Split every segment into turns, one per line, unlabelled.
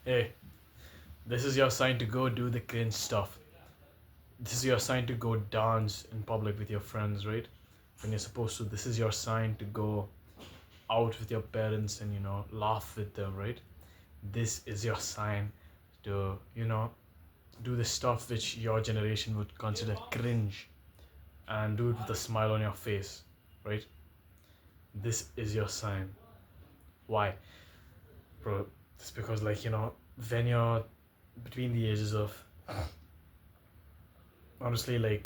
Hey, this is your sign to go do the cringe stuff. This is your sign to go dance in public with your friends, right? When you're supposed to, this is your sign to go out with your parents and, laugh with them, right? This is your sign to, do the stuff which your generation would consider cringe and do it with a smile on your face, right? This is your sign. Why? Bro, it's because, when you're between the ages of, honestly,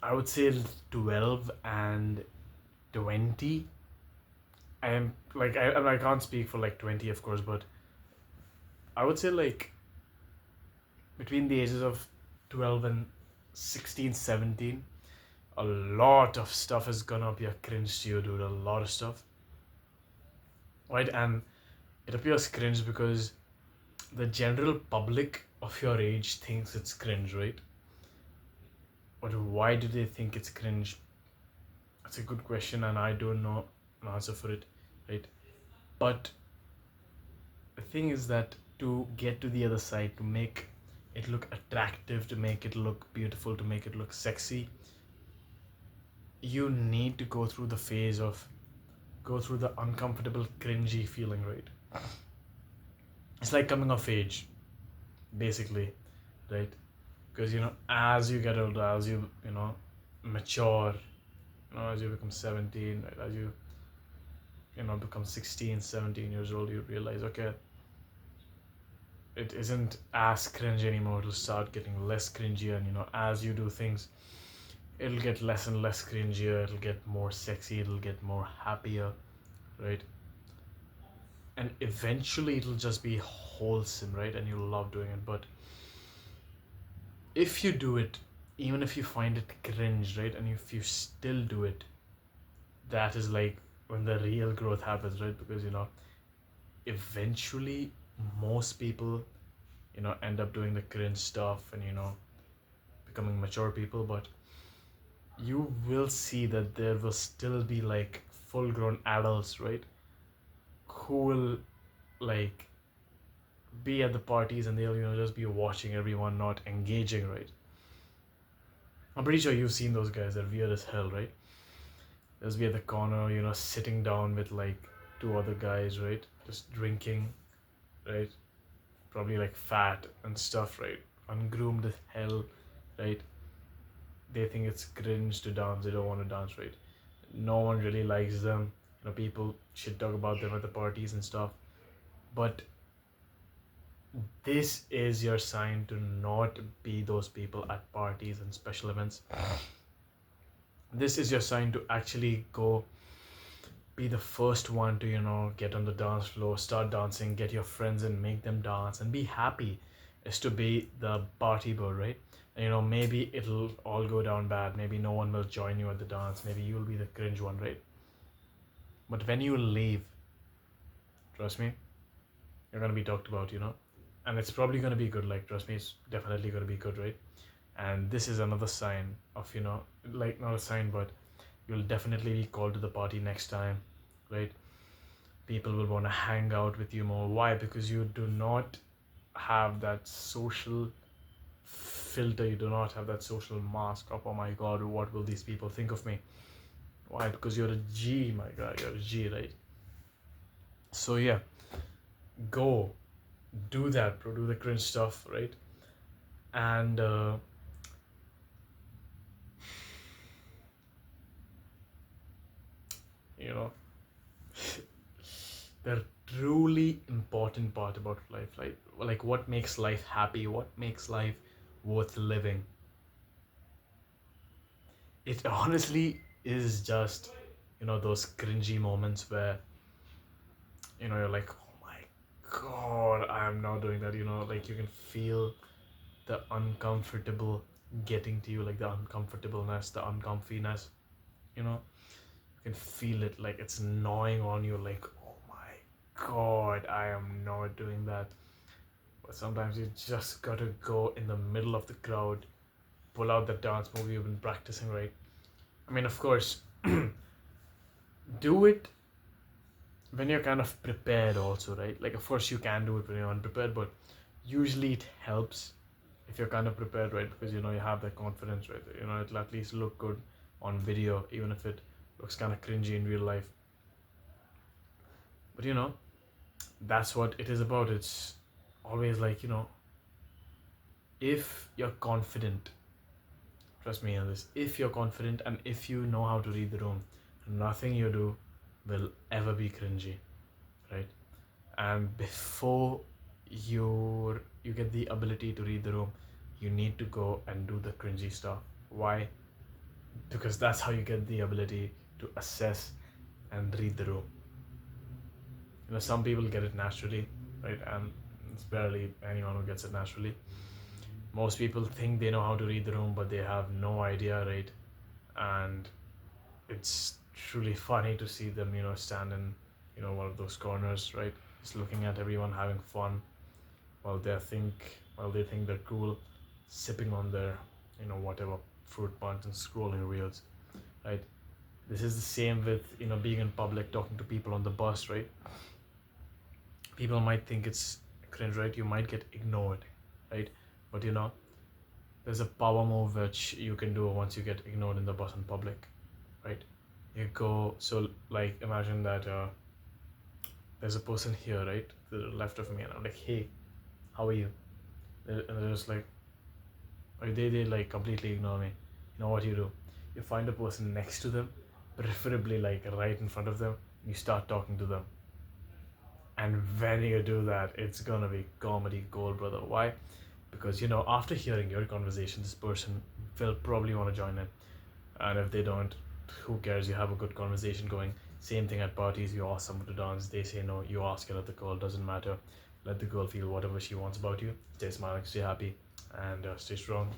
I would say 12 and 20. I am I can't speak for 20, of course, but I would say between the ages of 12 and 16, 17, a lot of stuff is gonna be a cringe to you, dude. A lot of stuff, right? And it appears cringe because the general public of your age thinks it's cringe, right? But why do they think it's cringe? That's a good question, and I don't know an answer for it, right? But the thing is that to get to the other side, to make it look attractive, to make it look beautiful, to make it look sexy, you need to go through the phase of go through the uncomfortable, cringy feeling, right? It's like coming of age, basically, right? Because as you get older, as you mature, as you become 17, right? As you become 16, 17 years old, you realize, okay, it isn't as cringe anymore. It'll start getting less cringy, and as you do things, it'll get less and less cringier. It'll get more sexy. It'll get more happier, right? And eventually, it'll just be wholesome, right? And you'll love doing it. But if you do it, even if you find it cringe, right, and if you still do it, that is when the real growth happens, right? Because eventually, most people end up doing the cringe stuff and becoming mature people, but you will see that there will still be full grown adults, right, who will like be at the parties, and they'll just be watching everyone, not engaging, right? I'm pretty sure you've seen those guys. They're weird as hell, right? They'll be at the corner, sitting down with two other guys, right, just drinking, right? Probably fat and stuff, right? Ungroomed as hell, right? They think it's cringe to dance. They don't want to dance, right? No one really likes them. People should talk about them at the parties and stuff. But this is your sign to not be those people at parties and special events. This is your sign to actually go be the first one to get on the dance floor, start dancing, get your friends and make them dance and be happy, is to be the party bird, right? And maybe it'll all go down bad. Maybe no one will join you at the dance. Maybe you'll be the cringe one, right? But when you leave, trust me, you're gonna be talked about, and it's probably gonna be good. Trust me, it's definitely gonna be good, right? And this is another sign of not a sign, but you'll definitely be called to the party next time, right? People will want to hang out with you more. Why? Because you do not have that social filter. You do not have that social mask of, oh my god, what will these people think of me? Why? Because you're a G, my god, you're a G, right? So yeah, go do that, bro. Do the cringe stuff, right? And you know the truly important part about life, like what makes life happy, what makes life worth living, it honestly is just those cringy moments where you're like, oh my god, I am not doing that. You can feel the uncomfortable getting to you, the uncomfortableness, the uncomfiness, you can feel it, it's gnawing on you, oh my god, I am not doing that. But sometimes you just gotta go in the middle of the crowd, pull out the dance move you've been practicing, right? I mean, of course, do it when you're kind of prepared also, right? Like of course you can do it when you're unprepared, but usually it helps if you're kind of prepared, right? Because you know you have that confidence, right? You know it'll at least look good on video, even if it looks kind of cringy in real life. But you know, that's what it is about. It's always like, you know, if you're confident, trust me on this, if you're confident and if you know how to read the room, nothing you do will ever be cringy, right? And before you get the ability to read the room, you need to go and do the cringy stuff. Why? Because that's how you get the ability to assess and read the room. You know, some people get it naturally, right? And it's barely anyone who gets it naturally. Most people think they know how to read the room, but they have no idea, right? And it's truly funny to see them, you know, stand in, you know, one of those corners, right? Just looking at everyone having fun while they think they're cool, sipping on their, you know, whatever fruit punch and scrolling reels, right? This is the same with, you know, being in public, talking to people on the bus, right? People might think it's cringe, right? You might get ignored, right? But you know, there's a power move which you can do once you get ignored in the bus in public, right? You go, so like imagine that there's a person here, right, to the left of me, and I'm like, hey, how are you? And they're just like, or they like completely ignore me. You know what you do? You find a person next to them, preferably like right in front of them. You start talking to them, and when you do that, it's gonna be comedy gold, brother. Why? Because you know, after hearing your conversation, this person will probably want to join in, and if they don't, who cares? You have a good conversation going. Same thing at parties. You ask someone to dance, they say no. You ask another girl, doesn't matter. Let the girl feel whatever she wants about you. Stay smiling, stay happy, and stay strong.